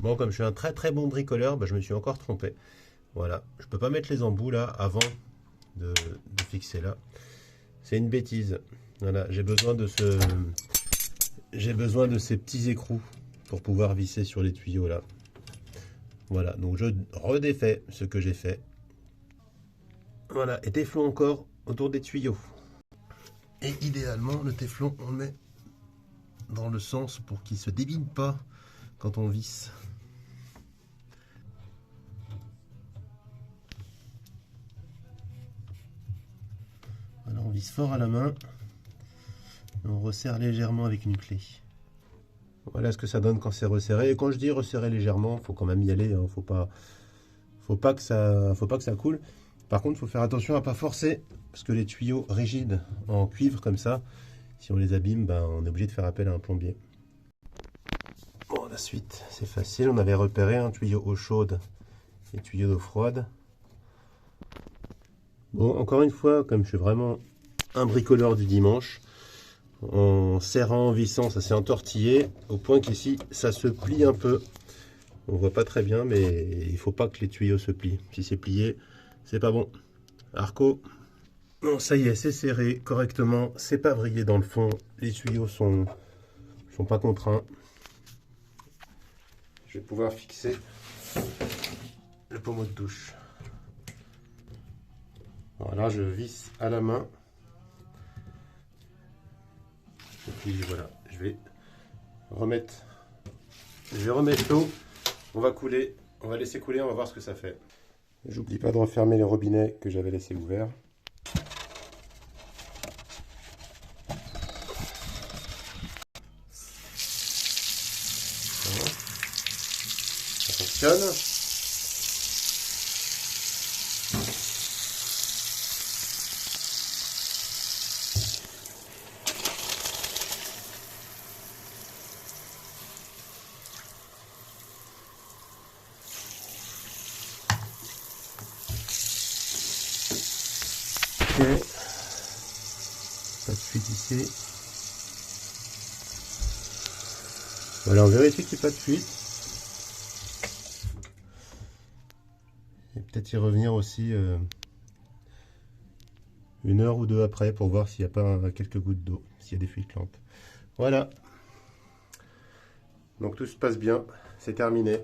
Bon, comme je suis un très très bon bricoleur, bah, je me suis encore trompé. Voilà, je peux pas mettre les embouts là avant de fixer là. C'est une bêtise. Voilà, j'ai besoin de ces petits écrous pour pouvoir visser sur les tuyaux là. Voilà, donc je redéfais ce que j'ai fait. Voilà, et téflon encore autour des tuyaux. Et idéalement, le téflon, on le met dans le sens pour qu'il ne se débine pas quand on visse. Voilà, on visse fort à la main. Et on resserre légèrement avec une clé. Voilà ce que ça donne quand c'est resserré. Et quand je dis resserrer légèrement, il faut quand même y aller. Hein. Faut pas que ça coule. Par contre, il faut faire attention à ne pas forcer. Parce que les tuyaux rigides en cuivre comme ça, si on les abîme, ben, on est obligé de faire appel à un plombier. Bon, la suite, c'est facile. On avait repéré un tuyau eau chaude et tuyau d'eau froide. Bon, encore une fois, comme je suis vraiment un bricoleur du dimanche, en serrant, en vissant, ça s'est entortillé au point qu'ici, ça se plie un peu. On voit pas très bien, mais il faut pas que les tuyaux se plient. Si c'est plié, c'est pas bon. Arco. Bon, ça y est, c'est serré correctement. C'est pas vrillé dans le fond. Les tuyaux sont pas contraints. Je vais pouvoir fixer le pommeau de douche. Voilà, je visse à la main. Et puis voilà, je vais remettre l'eau. On va couler, on va laisser couler, on va voir ce que ça fait. J'oublie pas de refermer les robinets que j'avais laissés ouverts. Voilà. Ça fonctionne. Ok. Pas de fuite ici. Voilà, on vérifie qu'il n'y ait pas de fuite. Et peut-être y revenir aussi une heure ou deux après pour voir s'il n'y a pas quelques gouttes d'eau, s'il y a des fuites lentes. Voilà. Donc tout se passe bien, c'est terminé.